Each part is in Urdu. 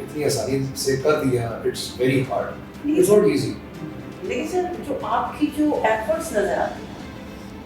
اتنی آسانی سے کر دیا. It's very hard, it's not easy. لیکن سر جو آپ کی جو ایفرٹس نظر آتی ہیں,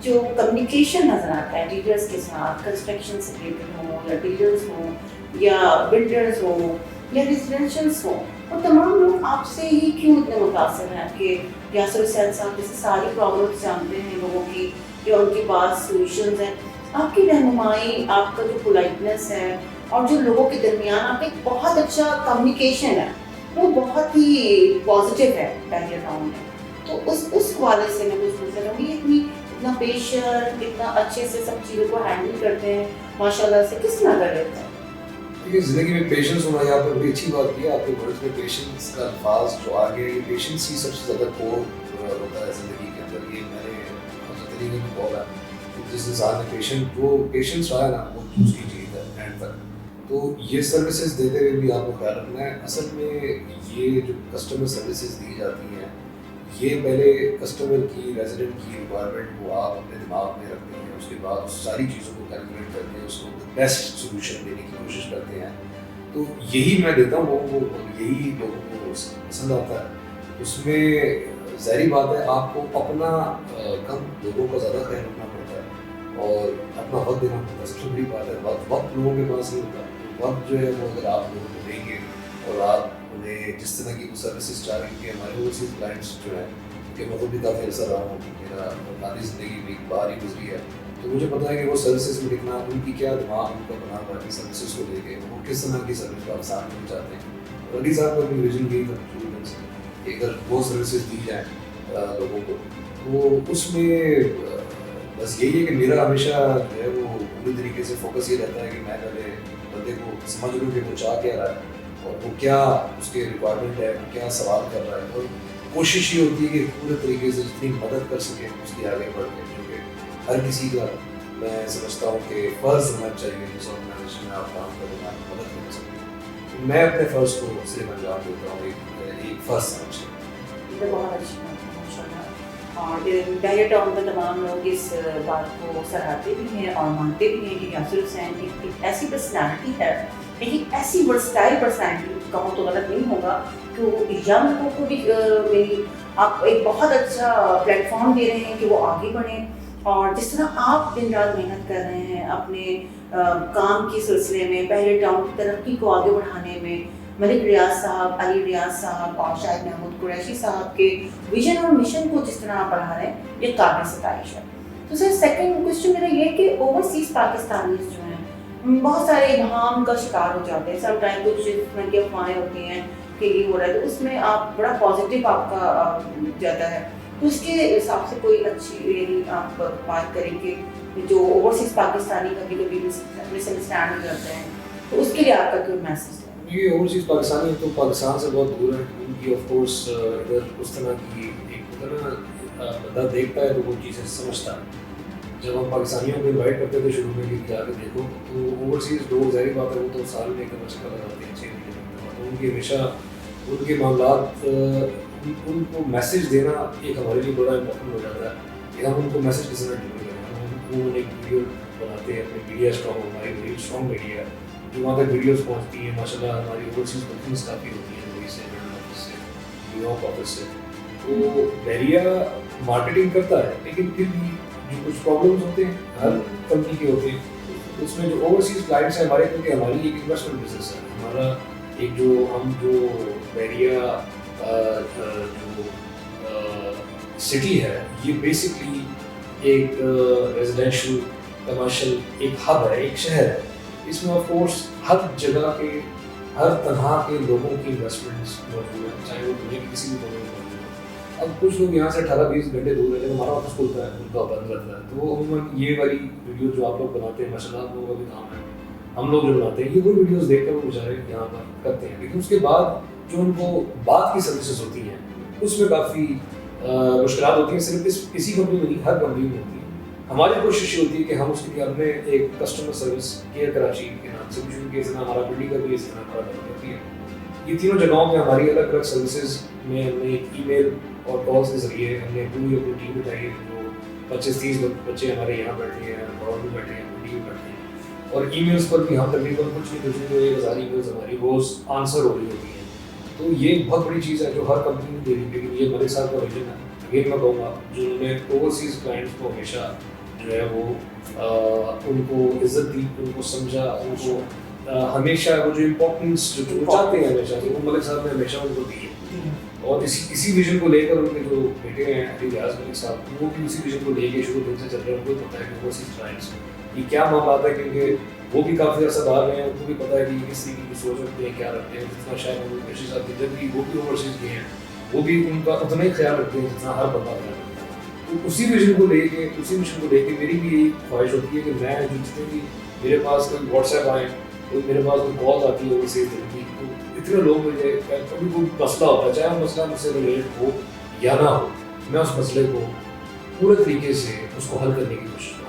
جو کمیونیکیشن نظر آتا ہے ڈیلرس کے ساتھ, کنسٹرکشن سے ریلیٹڈ ہوں یا ڈیلرس ہوں یا بلڈرز ہوں یا ریزیڈینشیلس ہوں, وہ تمام لوگ آپ سے ہی کیوں اتنے متاثر ہیں کہ یاسر حسین صاحب جیسے ساری پرابلمس جانتے ہیں لوگوں کی, جو ان کے پاس سولوشنز ہیں, آپ کی رہنمائی, آپ کا جو پولائٹنس ہے اور جو لوگوں کے درمیان آپ کا ایک بہت اچھا کمیونیکیشن ہے, وہ بہت ہی پازیٹیو ہے بحریہ ٹاؤن میں. تو اس حوالے سے میں کچھ پوچھنا چاہوں گی, اتنا پیشنٹ, اتنا اچھے سے سب چیزوں کو ہینڈل کرتے ہیں ماشاء اللہ سے, کس طرح کر لیتے ہیں؟ کیونکہ زندگی میں پیشنس ہونا, یہاں پر بڑی اچھی بات کی ہے آپ کے ورڈز میں, پیشنس کا الفاظ جو آگے, یہ پیشنس ہی سب سے زیادہ کور ہوتا ہے زندگی کے اندر. یہ میں نے حضرت علی نے بھی بولا, جس انسان نے پیشنس رہا ہے نا, وہ اس کی جیت ہے اینڈ تک. تو یہ سروسز دیتے ہوئے بھی آپ کو خیال رکھنا ہے. اصل میں یہ جو کسٹمر سروسز دی جاتی ہیں, یہ پہلے کسٹمر کی, ریزیڈنٹ کی ریکوائرمنٹ کو آپ اپنے دماغ میں رکھتے ہیں, اس کے بعد اس ساری چیزوں کو کیلکولیٹ کرتے ہیں, اس کو بیسٹ سولوشن دینے کی کوشش کرتے ہیں. تو یہی میں دیتا ہوں لوگوں کو, یہی لوگوں کو پسند آتا ہے. اس میں ظاہری بات ہے آپ کو اپنا کم, لوگوں کا زیادہ خیال رکھنا پڑتا ہے اور اپنا وقت دینا پڑتا ہے. سب سے بڑی بات ہے وقت لوگوں کے پاس نہیں ہوتا. وقت جو ہے وہ اگر آپ لوگوں کو دیں گے اور آپ انہیں جس طرح کی سروسز چاہ رہے ہیں, کہ ہمارے اوورسیز کلائنٹس جو ہیں, کہ میں خود بھی کافی عرصہ رہا ہوں, میرا آدھی زندگی بھی باہر ہی گزری ہے, تو مجھے پتا ہے کہ وہ سروسز میں کتنا ان کی کیا دماغ ان کا بنا ہوا ہے سروسز کو لے کے, وہ کس طرح کی سروس پاکستان میں چاہتے ہیں. علی صاحب کا بھی ویژن یہی تھا شروع سے کہ اگر وہ سروسز دی جائیں لوگوں کو, تو اس میں بس یہی ہے کہ میرا ہمیشہ جو ہے وہ پوری طریقے سے فوکس یہ رہتا ہے کہ میں پہلے بندے کو سمجھ لوں کہ وہ چاہ کیا رہا ہے اور وہ کیا اس کے ریکوائرمنٹ ہے, وہ کیا سوال کر رہا ہے, اور کوشش یہ ہوتی ہے کہ پورے طریقے سے جتنی مدد کر سکے اس کی آگے بڑھ کے, کیونکہ ہر کسی کا میں سمجھتا ہوں کہ فرض ہونا چاہیے جس آرگنائزیشن میں آپ کام کریں آپ مدد کر سکیں. میں اپنے فرض کو صرف انجام دیتا ہوں ایک فرض سمجھ کے. یہ بہت اچھی بات ہے ماشاء اللہ. اور بحریہ ٹاؤن میں تمام لوگ اس بات کو سراہتے بھی ہیں اور مانتے بھی ہیں کہ یاسر حسین ایک ایسی پرسنالٹی ہے, ایک ایسی ورسٹائل پرسنالٹی, کہوں تو غلط نہیں ہوگا, کہ وہ ینگ لوگوں کو بھی میری آپ ایک بہت اچھا پلیٹ فارم دے رہے ہیں کہ وہ آگے بڑھیں. اور جس طرح آپ دن رات محنت کر رہے ہیں اپنے کام کے سلسلے میں, بحریہ ٹاؤن کی ترقی کو آگے بڑھانے میں, ملک ریاض صاحب, علی ریاض صاحب اور شاہد محمود قریشی صاحب کے ویژن اور مشن کو جس طرح آپ بڑھا رہے ہیں, یہ قابل ستائش ہے. تو سر سیکنڈ کوشچن میرا یہ کہ اوورسیز پاکستانیز جو ہیں بہت سارے ابہام کا شکار ہو جاتے ہیں. سم ٹائم کچھ طرح کی افواہیں ہوتی ہیں کہ یہ ہو رہا ہے, تو اس میں آپ بڑا پازیٹیو آپ کا جاتا ہے, تو اس کے حساب سے کوئی اچھی یعنی آپ بات کریں کہ جو اوورسیز پاکستانی کبھی کبھی مس انڈرسٹینڈ ہو جاتے ہیں, تو اس کے لیے آپ کا کوئی میسج ہے؟ یہ اوورسیز پاکستانی تو پاکستان سے بہت دور ہے, ان کی آف کورس ادھر اس طرح کی ایک بندہ دیکھتا ہے تو وہ چیزیں سمجھتا ہے. جب ہم پاکستانیوں کو انوائٹ کرتے تھے شروع میں کہ جا کے دیکھو, تو اوورسیز لوگ ظاہری بات ہے وہ تو سال میں ایک چکر لگاتے ہیں 6 مہینے, تو ان کی ہمیشہ ان کے معاملات ان کو میسج دینا ایک ہمارے لیے بڑا امپورٹنٹ ہو جاتا ہے کہ ہم ان کو میسج کس طرح ڈلیور کریں. ہم ایک ویڈیو بناتے ہیں, اپنی میڈیا اسٹرانگ, ہماری بڑی اسٹرانگ میڈیا ہے جو وہاں تک ویڈیوز پہنچتی ہیں. ماشاء اللہ ہماری اوورسیز بکنگس کافی ہوتی ہیں دبئی سے, لنڈن آفس سے, نیو یارک آفس سے. تو بحریہ مارکیٹنگ کرتا ہے, لیکن پھر بھی جو کچھ پرابلمس ہوتے ہیں ہر کمپنی کے ہوتے ہیں, اس میں جو اوورسیز کلائنٹس ہیں ہمارے, کیونکہ ہماری ایک انویسٹمنٹ بزنس ہے ہمارا, ایک جو بحریہ جو سٹی ہے یہ بیسکلی ایک ریزیڈینشل کمرشل ایک ہب ہے, ایک شہر ہے. اس میں آف کورس ہر جگہ کے ہر طرح کے لوگوں کی انویسٹمنٹس موجود ہیں, چاہے وہ دنیا کے کسی بھی کونے میں موجود ہیں. اب کچھ لوگ یہاں سے 18-20 گھنٹے دور رہتے ہیں, ہمارا آفس کھلتا ہے ان کا بند رہتا ہے, تو وہ عموماً یہ والی ویڈیو جو آپ لوگ بناتے ہیں ماشاء اللہ آپ لوگوں کا بھی کام ہے, ہم لوگ جو بناتے ہیں یہ وہ ویڈیوز دیکھ کر وہ بیچارے یہاں پر کرتے ہیں. لیکن اس کے بعد جو ان کو بعد کی سروسز ہوتی ہیں اس میں کافی مشکلات ہوتی ہیں. صرف اسی کمپنی میں نہیں, ہر کمپنی میں ہوتی ہے. ہماری کوشش یہ ہوتی ہے کہ ہم اس کے لیے ہم نے ایک کسٹمر سروس کیئر کراچی کے نام سے شروع کیا, اس طرح ہمارا بلڈنگ کا بھی اس طرح ہمارا ڈیولپمنٹ ہے. یہ تینوں جگہوں پہ ہماری الگ الگ سروسز میں ہم نے ای میل اور کالس کے ذریعے ہم نے پوری اپنی ٹیم بٹھائی ہے, جو 25-30 بچے ہمارے یہاں بیٹھے ہیں, بڑوں میں بیٹھے ہیں, بلڈنگ میں بیٹھے ہیں, اور ای میلس پر بھی ہم تقریباً کچھ نہیں کچھ نہیں 1000 ای میلس ہماری روز آنسر ہو رہی ہوتی ہیں. تو یہ بہت بڑی چیز ہے جو ہر کمپنی نے دے دی. لیکن یہ ملک صاحب کا ویژن ہے. اگین میں کہوں گا جو انہوں نے اوورسیز کلائنٹس کو ہمیشہ جو ہے وہ ان کو عزت دی, ان کو سمجھا, ان کو ہمیشہ وہ جو امپورٹنس جو چاہتے ہیں ہمیشہ وہ ملک صاحب نے ہمیشہ ان کو دی ہے. اور اسی ویژن کو لے کر ان کے جو بیٹے ہیں علی ریاض ملک صاحب وہ بھی اسی ویژن کو لے کے شروع دن سے چل رہے ہیں. ان کو پتہ ہے کہ اوورسیز کلائنٹس یہ کیا معاملات ہے, کیونکہ وہ بھی کافی عرصہ باہر رہے ہیں. ان کو بھی پتہ ہے کہ یہ کس طریقے کی سوچ رکھتے ہیں, کیا رکھتے ہیں. جتنا شاید ان کے صاحب کی جب بھی وہ بھی اوورسیز گئے ہیں وہ بھی ان کا اتنا ہی خیال رکھتے ہیں جتنا ہر بندہ خیال رکھتا ہے. تو اسی ویژن کو لے کے اسی مشن کو لے کے میری بھی یہی خواہش ہوتی ہے کہ میں جتنے بھی میرے پاس کوئی واٹس ایپ آئے, کوئی میرے پاس کوئی کال آتی ہے اوورسیز دن کی, تو اتنے لوگ مجھے کبھی کوئی مسئلہ ہوتا ہے, چاہے وہ مسئلہ مجھ سے ریلیٹ ہو یا نہ ہو, میں اس مسئلے کو پورے طریقے سے اس کو حل کرنے کی کوشش کروں.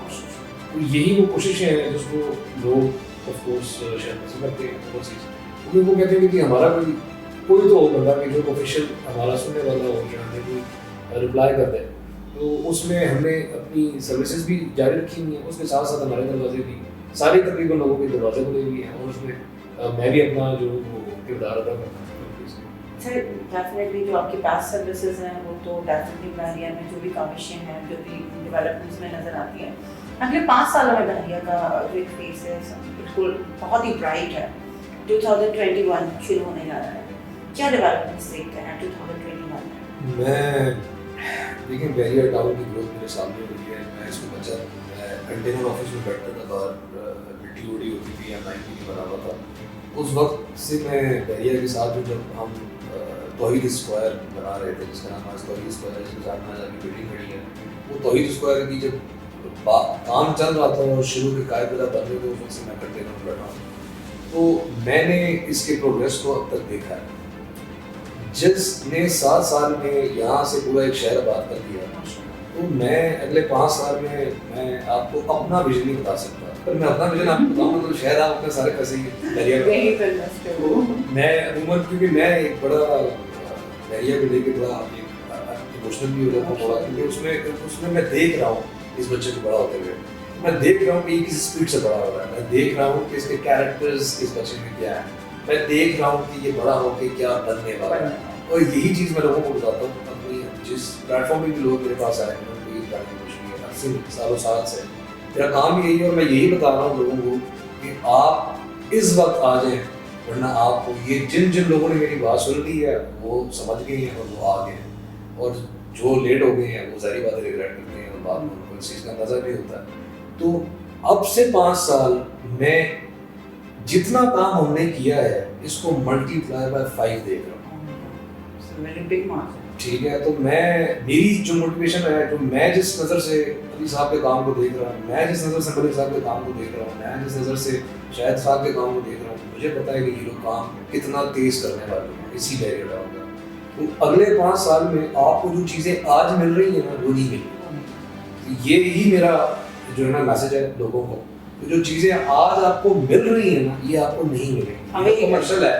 تو یہی وہ کوششیں ہیں جس کو لوگ آف کورس شاید پسند کرتے ہیں اوورسیز, کیونکہ وہ کہتے ہیں کہ ہمارا کوئی تو ہو بندہ کہ جو آفیشیل ہمارا سننے والا ہو یا ہمیں کوئی رپلائی کر دے. تو اس میں ہم نے اپنی سروسز بھی جاری رکھی ہوئی ہیں, اس کے ساتھ ساتھ ہمارے دروازے بھی سارے تقریباً لوگوں کے دروازے کھلے ہوئے ہیں, اور اس میں میں بھی اپنا جو کردار ادا کرتا ہوں. سر ڈیفینیٹلی جو آپ کے پاس سروسز ہیں وہ تو ڈیفینیٹلی بحریہ میں جو بھی کاوشیں ہیں جو بھی ڈیولپمنٹس میں نظر آتی ہیں اگلے 5 سالوں میں بحریہ کا جو ایک فیس ہے بالکل بہت ہی برائٹ ہے. 2021 شروع ہونے جا رہا ہے, کیا ڈیولپمنٹس دیکھتے ہیں 2021 میں؟ میں دیکھیں بحریہ ٹاؤن کی گروتھ میرے سامنے ہوئی ہے. میں اس کو بچا میں کنٹینر آفس میں بیٹھتا تھا, باہر مٹی وٹی ہوتی تھی یا مائن بھی بنا ہوا تھا. اس وقت سے میں بحریہ کے ساتھ جب ہم توحید اسکوائر بنا رہے تھے, جس کا نام آج توحید اسکوائر ہے, جس کے ساتھ میں آج کی بلڈنگ کھڑی ہے, وہ توحید اسکوائر کی جب کام چل رہا تھا اور شروع کے قاعدہ بن رہے تھے, اس وقت سے میں کنٹینر میں بیٹھا ہوں. تو میں نے اس کے پروگریس کو اب تک دیکھا ہے. جس نے 7 سال میں یہاں سے پورا ایک شہر آباد کر دیا, تو میں اگلے 5 سال میں آپ کو اپنا ویژن نہیں بتا سکتا. پر میں اپنا ویژن آپ کو بتاؤں گا تو شاید آپ اپنے سارے پیسے میں عموماً, کیونکہ میں ایک بڑا بحریہ کو لے کے بڑا ایموشنل بھی ہو جاتا ہوں تھوڑا, کیونکہ اس میں میں دیکھ رہا ہوں اس بچے کو بڑا ہوتے ہوئے. میں دیکھ رہا ہوں کہ یہ کس اسپیڈ سے بڑا ہو رہا ہے, میں دیکھ رہا ہوں کہ اس کے کیریکٹرز اس بچے میں کیا ہے, میں دیکھ رہا ہوں کہ یہ بڑا ہو کے کیا بننے والا ہے. اور یہی چیز میں لوگوں کو بتاتا ہوں. اپنی جس پلیٹ فارم پہ بھی لوگ میرے پاس آئے ہیں ان کو یہی بتانے کی کوشش کی ہے 80 سالوں سال سے میرا کام یہی ہے, اور میں یہی بتا رہا ہوں لوگوں کو کہ آپ اس وقت آ جائیں, ورنہ آپ کو یہ جن لوگوں نے میری بات سن لی ہے وہ سمجھ گئے ہیں اور وہ آ گئے ہیں, اور جو لیٹ ہو گئے ہیں وہ ظاہری بات ریگریٹ کرتے ہیں اور بعد میں ان کو اس چیز کا اندازہ نہیں ہوتا ہے. تو اب سے 5 سال میں جتنا کام ہم نے کیا ہے اس کو ملٹی پلائی بائی 5 دیکھ رہا ہوں. ٹھیک ہے, تو میری جو موٹیویشن ہے, جو میں جس نظر سے علی صاحب کے کام کو دیکھ رہا ہوں, میں جس نظر سے ملک صاحب کے کام کو دیکھ رہا ہوں, میں جس نظر سے شاہد صاحب کے کام کو دیکھ رہا ہوں, مجھے پتا ہے کہ یہ لوگ کام کتنا تیز کرنے والے ہیں اسی بحریہ ٹاؤن کا. تو اگلے 5 سال میں آپ کو جو چیزیں آج مل رہی ہیں نا وہ نہیں مل رہی. یہی میرا جو ہے نا میسج ہے لوگوں کو, جو چیزیں آج آپ کو مل رہی ہیں نا یہ آپ کو نہیں ملیں گی. یہ کمرشل ہے,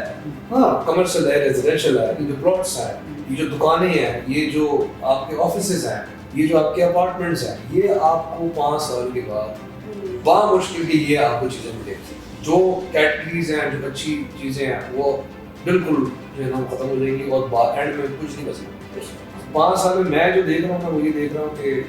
ہاں کمرشل ہے, ریزیڈینشیل ہے, یہ جو پلاٹس ہیں, یہ جو دکانیں ہیں, یہ جو آپ کے آفیسز ہیں, یہ جو آپ کے اپارٹمنٹس ہیں, یہ آپ کو 5 سال کے بعد بامشکل کی یہ آپ کو چیزیں ملیں گی. جو کیٹیگریز ہیں, جو اچھی چیزیں ہیں وہ بالکل جو ہے نا ختم ہو جائیں گی اور اینڈ میں کچھ نہیں بچے. 5 سال میں جو دیکھ رہا ہوں میں وہ یہ دیکھ رہا ہوں کہ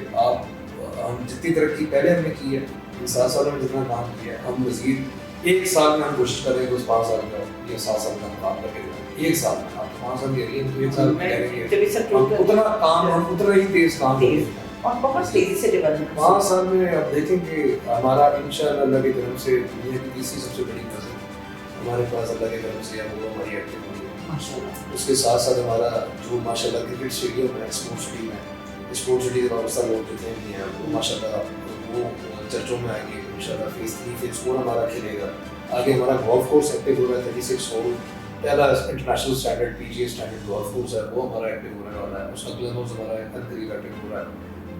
ہم جتنی ترقی پہلے ہم نے کی ہے, ان 7 سالوں میں جتنا کام کیا ہے, ہم مزید 1 سال میں ہم کوشش کر رہے ہیں کہ اس 5 سال کا یا 7 سال کا ہم کام کر کے دیں. 1 سال میں آپ 5 سال کہہ رہی ہیں تو 1 سال میں کہہ رہی ہیں اتنا کام, ہم اتنا ہی تیز کام کریں گے اور بہت تیزی سے ڈیولپمنٹ. 5 سال میں آپ دیکھیں کہ ہمارا انشاءاللہ اللہ کی طرف سے دنیا کی تیسری سب سے بڑی نظر ہمارے پاس اللہ کی طرف سے ہے, وہ ہماری ایکٹیو ہوئی ہے. اس کے ساتھ ساتھ ہمارا جو ماشاء اللہ کرکٹ اسٹیڈیم ہے, اسپورٹس ٹیم ہے, اسپورٹس سٹی کے وابستہ لوگ جتنے بھی ہیں وہ ماشاء اللہ وہ چرچوں میں آئیں گے. ان شاء اللہ فیز 3 فیز 4 ہمارا کھیلے گا. آگے ہمارا گولف کورس ایکٹیو ہو رہا ہے, 36 ہول پہلا international standard PGA standard golf course ہے, وہ ہمارا ایکٹیو ہونے والا ہے. اس کا گلینوز ہمارا قریب ایکٹیو ہو رہا ہے.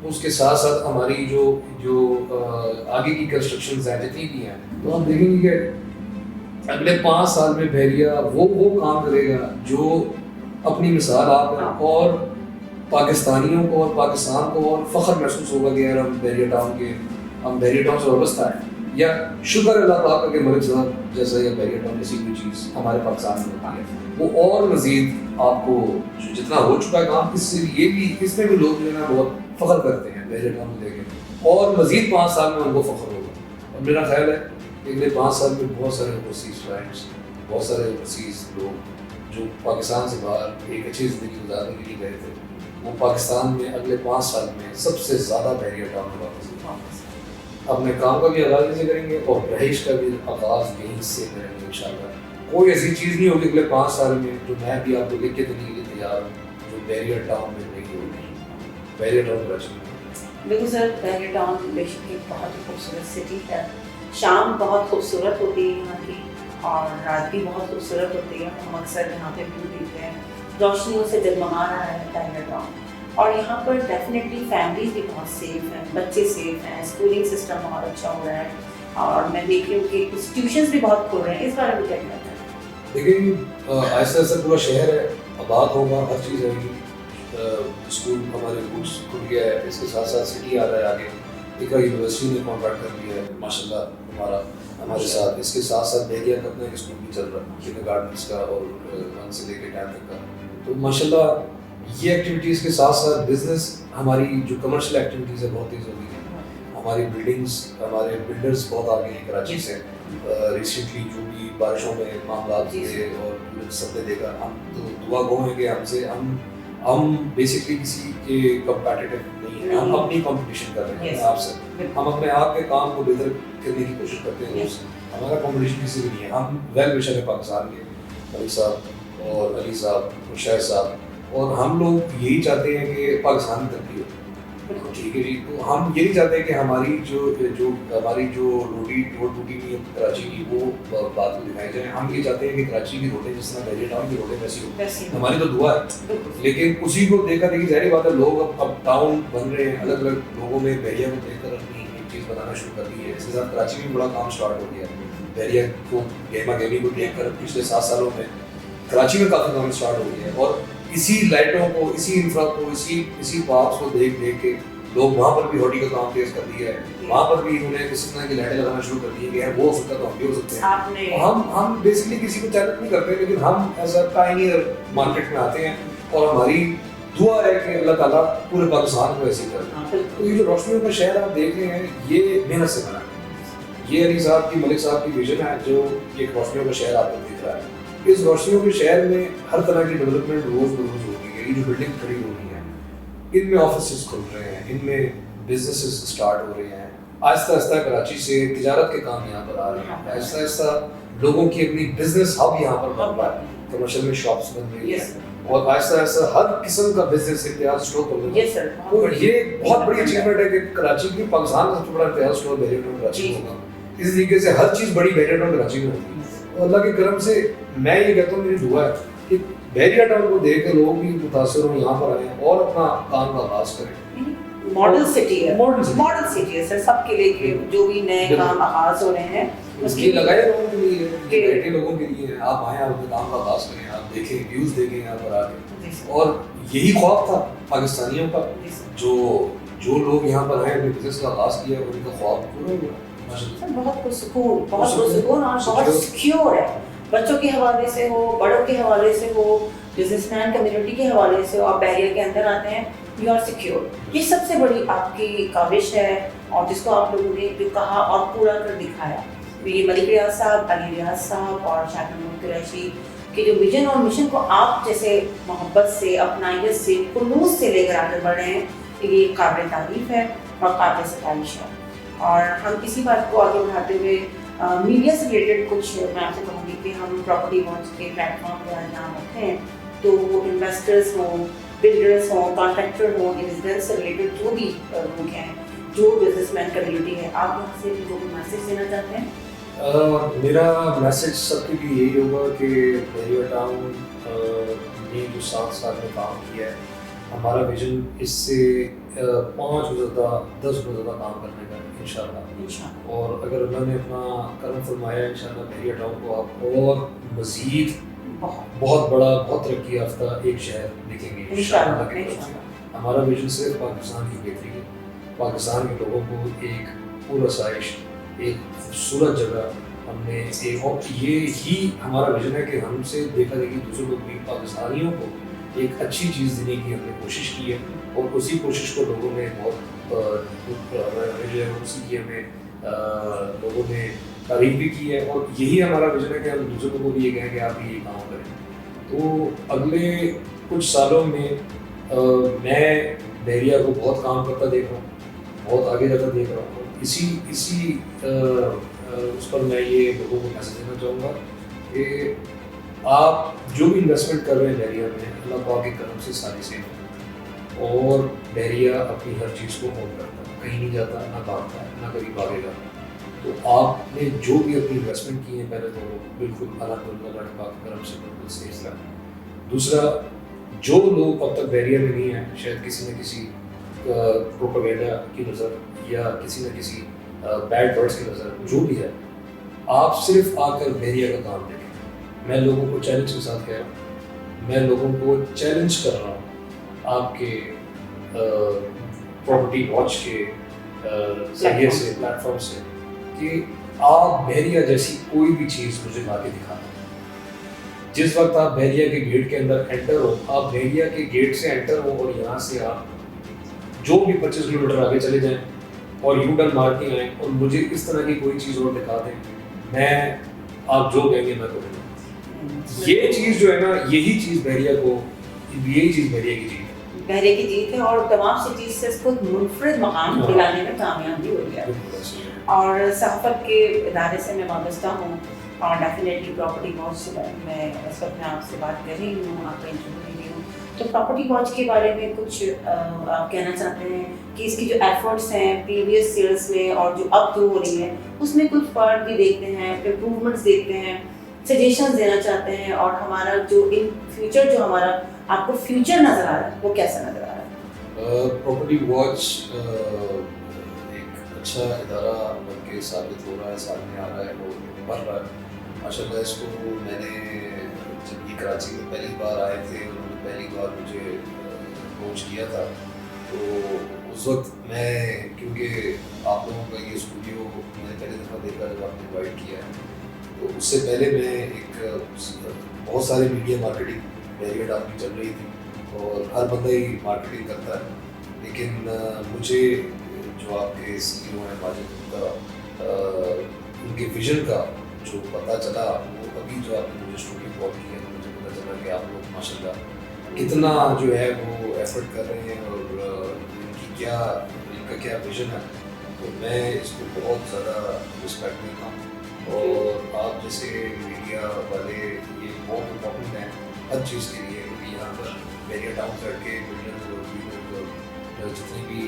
اس کے ساتھ ساتھ ہماری جو آگے کی کنسٹرکشنز ہیں جتنی بھی ہیں, تو ہم دیکھیں گے کہ اگلے 5 سال میں بحریہ وہ کام کرے گا جو اپنی مثال آپ ہیں, اور پاکستانیوں کو اور پاکستان کو اور فخر محسوس ہوگا کہ یار ہم بحریہ ٹاؤن سے وابستہ ہیں. یا شکر اللہ تعالیٰ کا کہ ملک صاحب جیسا یا بیریا ٹاؤن جیسی کوئی چیز ہمارے پاکستان میں ہوتی ہے، وہ اور مزید آپ کو جتنا ہو چکا ہے کام، اس سے یہ بھی اس میں بھی لوگ جو ہے نا بہت فخر کرتے ہیں بیریا ٹاؤن کو دیکھیں، اور مزید 5 سال میں ان کو فخر ہوگا۔ اور میرا خیال ہے کہ اگلے 5 سال میں بہت سارے اوورسیز کلائنٹس، بہت سارے اوورسیز لوگ جو پاکستان سے باہر ایک اچھی زندگی گزارنے کے لیے گئے تھے، وہ پاکستان میں اگلے 5 سال میں سب سے زیادہ بیریا ٹاؤن میں واپس اپنے کام کا بھی آغاز یہیں سے کریں گے اور رہائش کا بھی آغاز یہیں سے کریں گے انشاءاللہ۔ کوئی ایسی چیز نہیں ہوگی اگلے 5 سال میں جو میں بھی آپ کو لکھ کے دینے کے لیے تیار ہوں جو بیریا ٹاؤن میں نہیں ہوگی۔ بیریا ٹاؤن کراچی میں بالکل سر، بیریا ٹاؤن بے شک ایک بہت ہی خوبصورت سٹی ہے، شام بہت خوبصورت ہوتی ہے یہاں کی، اور رات بھی بہت خوبصورت ہوتی ہے۔ ہم اکثر یہاں پہ ویو دیکھتے ہیں، روشنیوں سے جگمگا رہا ہے بیریا ٹاؤن، اور یہاں پر ڈیفینیٹلی فیملیز بھی بہت سیف ہیں، بچے سیف ہیں، اسکولنگ سسٹم بہت اچھا ہو رہا ہے، اور میں دیکھ رہی ہوں کہ انسٹیٹیوشنز بھی بہت کھل رہے ہیں۔ اس بارے میں کیا کہتے ہیں؟ لیکن ایسا ایسا پورا شہر ہے، آباد ہوگا، ہر چیز رہے گی، اسکول ہمارے روٹس کھل گیا ہے، اس کے ساتھ ساتھ سٹی آ رہا ہے آگے، ایک یونیورسٹی نے کانٹریکٹ کر لیا ہے ماشاء اللہ ہمارے ساتھ، اس کے ساتھ ساتھ بیریا کا اپنا ایک اسکول بھی چل رہا ہے کنڈر گارڈنس کا اور 1 سے لے کے 10 تک کا۔ تو ماشاء اللہ یہ ایکٹیویٹیز کے ساتھ ساتھ بزنس، ہماری جو کمرشل ایکٹیویٹیز ہے بہت تیز ہو گئی ہیں، ہماری بلڈنگس، ہمارے بلڈرز بہت آگے ہیں کراچی سے۔ ریسنٹلی جو بھی بارشوں میں معاملات ہوئے اور سب نے دیکھا، ہم تو دعا گو ہیں کہ ہم سے ہم بیسکلی کسی کے کمپیٹیٹیو نہیں ہیں، ہم اپنی کمپٹیشن کر رہے ہیں آپ سے، ہم اپنے آپ کے کام کو بہتر کرنے کی کوشش کرتے ہیں، ہمارا کمپٹیشن کسی بھی نہیں ہے۔ ہم ویل وشر ہیں پاکستان کے، ملک صاحب اور علی صاحب اور شاہد صاحب، اور ہم لوگ یہی چاہتے ہیں کہ پاکستان میں ترقی ہو۔ ٹھیک ہے جی، تو ہم یہ نہیں چاہتے کہ ہماری جو روٹی ٹوٹی ہوئی ہے کراچی کی وہ بات کو دکھائی جائے، ہم یہ چاہتے ہیں کہ کراچی کی روٹیں جس طرح بیریا ٹاؤن کی روٹیں ویسی ہو، ہماری تو دعا ہے۔ لیکن اسی کو دیکھا دیکھی ظاہر بات ہے، لوگ اب ٹاؤن بن رہے ہیں، الگ الگ لوگوں نے بیریا کو دیکھ کر اپنی ایک چیز بنانا شروع کر دی ہے۔ اس کے ساتھ کراچی میں بڑا کام اسٹارٹ ہو گیا ہے، بیریا کو گیما گیمی کو دیکھ کر پچھلے 7 سالوں میں کراچی میں کافی کام اسٹارٹ ہو گیا ہے، اور اسی لائٹوں کو، اسی انفرا کو، اسی پارکس کو دیکھ کے لوگ وہاں پر بھی ہوٹی کا کام تیز کر دیا ہے، وہاں پر بھی انہوں نے کسی طرح کی لائٹیں لگانا شروع کر دی ہے کہ وہ ہو سکتا تو ہم بھی ہو سکتے ہیں۔ ہم بیسکلی کسی کو چیلنج نہیں کرتے، لیکن ہم ایز اے پائنیئر مارکیٹ میں آتے ہیں، اور ہماری دعا ہے کہ اللہ تعالیٰ پورے پاکستان کو ایسے کرے۔ تو یہ جو روشنیوں کا شہر آپ دیکھ رہے ہیں، یہ محنت سے بنا ہے، یہ علی صاحب کی، ملک صاحب کی ویژن ہے، جو ایک روشنیوں کا شہر آپ کو دکھ رہا ہے۔ اس روشنیوں کے شہر میں ہر طرح کی ڈیولپمنٹ روز بروز ہو رہی ہے، یہ جو بلڈنگ کھڑی ہو رہی ہیں، ان میں آفسز کھل رہے ہیں، ان میں بزنسز اسٹارٹ ہو رہے ہیں، آہستہ آہستہ کراچی سے تجارت کے کام یہاں پر آ رہے ہیں، آہستہ آہستہ لوگوں کی اپنی بزنس ہب یہاں پر بن رہا ہے، کمرشل میں شاپس بن رہی ہیں، اور آہستہ آہستہ ہر قسم کا بزنس امتیاز اسٹور کر رہے ہیں۔ تو یہ بہت بڑی اچیومنٹ ہے کہ کراچی کی، پاکستان کا سب سے بڑا امتیاز اسٹور بیریا ٹاؤن کراچی میں ہوگا۔ اس طریقے سے ہر چیز بڑی بیریا ٹاؤن کراچی میں ہوتی ہے، اور اللہ کے کرم سے میں یہ کہتا ہوں، میری دعا ہے کہ بیریا ٹاؤن کو دیکھ کے لوگ بھی متاثر ہوں، یہاں پر آئیں اور اپنا کام کا آغاز کریں۔ ماڈل سٹی ہے، ماڈل سٹی ہے سر، سب کے لیے کہ جو بھی نئے کام آغاز ہو رہے ہیں اس کی لگائے لوگوں کے لیے، یہ بیٹھے لوگوں کے لیے، آپ آئیں، آپ اپنے کام کا آغاز کریں، آپ دیکھیں، ویوز دیکھیں یہاں پر آ کے۔ اور یہی خواب تھا پاکستانیوں کا، جو لوگ یہاں پر آئے، اپنے بزنس کا آغاز کیا، ان کا خواب پورا ہوا۔ بہت پرسکون، بہت پرسکون اور بہت سیکیور ہے، بچوں کے حوالے سے ہو، بڑوں کے حوالے سے ہو، بزنس مین کمیونٹی کے حوالے سے ہو، آپ بیریا کے اندر آتے ہیں، یو آر سیکیور۔ یہ سب سے بڑی آپ کی کاوش ہے، اور جس کو آپ لوگوں نے جو کہا اور پورا کر دکھایا۔ یہ ملک ریاض صاحب، علی ریاض صاحب اور شاہد محمود قریشی کے جو ویژن اور مشن کو آپ جیسے محبت سے، اپنائیت سے، خلوص سے لے کر آگے بڑھ رہے ہیں، یہ قابل تعریف ہے اور قابل ستائش ہے۔ اور ہم اسی بات کو آگے بڑھاتے ہوئے میڈیا سے ریلیٹڈ کچھ میں آپ سے کہوں گی کہ ہم پراپرٹی وانچ کے پلیٹ فارم پر جہاں رکھتے ہیں، تو وہ انویسٹرز ہوں، بلڈرز ہوں، کانٹریکٹر ہوں، ریزیڈنس سے ریلیٹڈ جو بھی لوگ ہیں، جو بزنس مین کمیونٹی ہے، آپ یہاں سے جو بھی میسیج دینا چاہتے ہیں؟ میرا میسیج سب کے لیے یہی ہوگا کہ بیریا ٹاؤن نے جو 7 سال میں کام کیا ہے، ہمارا ویژن اس سے 5 گنا زیادہ، 10 گنا زیادہ کام کرنے کا انشاءاللہ۔ اور اگر اللہ نے اپنا کرم فرمایا، انشاءاللہ بیریا ٹاؤن کو آپ اور مزید بہت بڑا، بہت ترقی یافتہ ایک شہر دکھیں گے انشاءاللہ۔ ہمارا ویژن صرف پاکستان کی بہتری ہے، پاکستان کے لوگوں کو ایک پورا سائش ایک خوبصورت جگہ ہم نے ایک، اور یہ ہی ہمارا ویژن ہے کہ ہم سے دیکھا دیکھی دوسرے لوگ بھی پاکستانیوں کو ایک اچھی چیز دینے کی ہم نے کوشش کی ہے، اور اسی کوشش کو لوگوں نے بہت جو ہے اسی کی ہمیں لوگوں نے تعریف بھی کی ہے، اور یہی ہمارا ویژن ہے کہ ہم دوسروں کو بھی یہ کہیں کہ آپ بھی یہ کام کریں۔ تو اگلے کچھ سالوں میں میں بحریہ کو بہت کام کرتا دیکھ رہا ہوں، بہت آگے جاتا دیکھ رہا ہوں، اور اسی اس پر میں یہ لوگوں کو میسج دینا چاہوں گا کہ آپ جو بھی انویسٹمنٹ کر رہے ہیں بحریہ میں، اللہ پاک کے کرم سے ساری سے، اور بحریہ اپنی ہر چیز کو ہون کرتا ہے، کہیں نہیں جاتا، نہ بھاگتا ہے، نہ کبھی بھاگے گا۔ تو آپ نے جو بھی اپنی انویسٹمنٹ کی ہے پہلے تو بالکل اللہ پاک کے کرم سے بالکل صحیح رہا۔ دوسرا، جو لوگ اب تک بحریہ میں نہیں ہیں، شاید کسی نہ کسی پروپیگنڈا کی نظر یا کسی نہ کسی بیڈ ورڈس کی نظر، جو بھی ہے، آپ صرف آ کر بحریہ کا کام دیکھیں۔ میں لوگوں کو چیلنج کے ساتھ کہہ رہا ہوں، میں لوگوں کو چیلنج کر رہا ہوں آپ کے پراپرٹی واچ کے ذریعے سے، پلیٹ فارم سے، کہ آپ بحریہ جیسی کوئی بھی چیز مجھے لا کے دکھا دیں۔ جس وقت آپ بحریہ کے گیٹ کے اندر انٹر ہو، آپ بحریہ کے گیٹ سے انٹر ہو اور یہاں سے آپ جو بھی 25 کلومیٹر آگے چلے جائیں اور یو ٹرن مار کے آئیں اور مجھے اس طرح کی کوئی چیز اور دکھا دیں، میں آپ جو کہیں گے میں کروں گا۔ یہ چیز جو ہے نا، یہی چیز بحریہ کو، یہی چیز بحریہ کی جیت ہے، بحریہ کی جیت ہے، اور تمام سٹیز سے اس کو منفرد مقام دلانے میں کامیاب بھی ہو گیا۔ اور صحافت کے ادارے سے میں وابستہ ہوں، اور ڈیفینیٹلی پراپرٹی واچ سے میں اس وقت میں آپ سے بات کر رہی ہوں، آپ کا انٹرویو لے رہی ہوں۔ تو پراپرٹی واچ کے بارے میں کچھ آپ کہنا چاہتے ہیں کہ اس کی جو ایفرٹس ہیں پریویس سیلس میں اور جو اب جو ہو رہی ہے، اس میں کچھ فرق بھی دیکھتے ہیں، امپروومنٹس دیکھتے ہیں، سجیشنز دینا چاہتے ہیں، اور ہمارا جو ان فیوچر جو ہمارا آپ کو فیوچر نظر آ رہا ہے وہ کیسا نظر آ رہا ہے؟ پراپرٹی واچ ایک اچھا ادارہ بن کے ثابت ہو رہا ہے، سامنے آ رہا ہے اور بڑھ رہا ہے ماشاء اللہ۔ اس کو میں نے جب یہ کراچی میں پہلی بار آئے تھے، انہوں نے پہلی بار مجھے اپروچ کیا تھا، تو اس وقت میں، کیونکہ آپ لوگوں کا یہ اسٹوڈیو میں نے پہلی دفعہ دیکھا جب آپ نے انوائٹ کیا ہے، تو اس سے پہلے میں ایک بہت سارے میڈیا مارکیٹنگ بحریہ ٹاؤن کی چل رہی تھی، اور ہر بندہ ہی مارکیٹنگ کرتا ہے، لیکن مجھے جو آپ کے سی ای او ہیں ماجد کا، ان کے ویژن کا جو پتہ چلا، وہ ابھی جو آپ نے مجھے اسٹوڈیو کال کی ہے، تو مجھے پتہ چلا کہ آپ لوگ ماشاء اللہ کتنا جو ہے وہ ایفرٹ کر رہے ہیں، اور ان کا کیا ویژن ہے۔ تو میں اس کو بہت زیادہ رسپیکٹ دیتا ہوں، اور آپ جیسے میڈیا والے یہ بہت امپورٹنٹ ہیں ہر چیز کے لیے، کیونکہ یہاں پر بحریہ ٹاؤن سے ہٹ کے جتنے بھی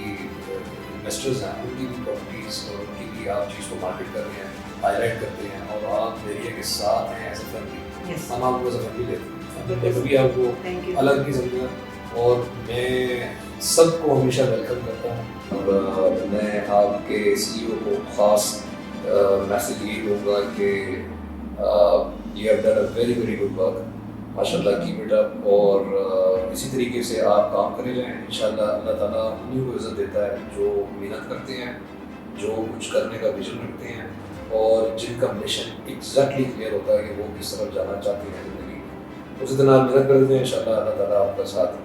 انویسٹرز ہیں ان کی بھی پراپرٹیز اور ان کی بھی آپ چیز کو مارکیٹ کر رہے ہیں، ہائی لائٹ کرتے ہیں، اور آپ بحریہ کے ساتھ ہیں ایز اے فیملی، ہم آپ کو ایز اے فیملی لیتے ہیں، کبھی آپ کو الگ نہیں سمجھا، اور میں سب کو ہمیشہ ویلکم کرتا ہوں۔ اور میں آپ کے سی ای او کو خاص میسج یہی دوں گا کہ you have done a very very good work, ماشاء اللہ کیپ اٹ اپ، اور اسی طریقے سے آپ کام کرے جائیں، انشاءاللہ اللہ تعالیٰ انہیں کو عزت دیتا ہے جو محنت کرتے ہیں، جو کچھ کرنے کا ویژن رکھتے ہیں، اور جن کا مشن ایگزیکٹلی کلیئر ہوتا ہے کہ وہ کس طرف جانا چاہتے ہیں زندگی میں، اسی طرح محنت کرتے ہیں، انشاءاللہ اللہ تعالیٰ آپ کا ساتھ۔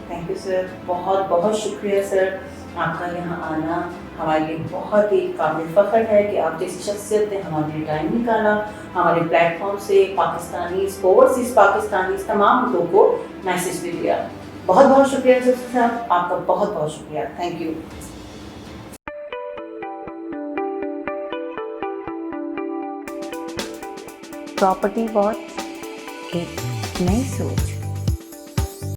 تھینک یو سر، بہت بہت شکریہ سر، آپ کا یہاں آنا ہمارے لیے بہت ہی قابل فخر ہے کہ آپ جیسی شخصیت نے ہمارے لیے ٹائم نکالا، ہمارے پلیٹ فارم سے پاکستانیز، اوورسیز پاکستانیز تمام لوگوں کو میسج بھی دیا۔ بہت بہت شکریہ سر صاحب، آپ کا بہت بہت شکریہ، تھینک یو۔ پراپرٹی واچ ایک نئی سوچ۔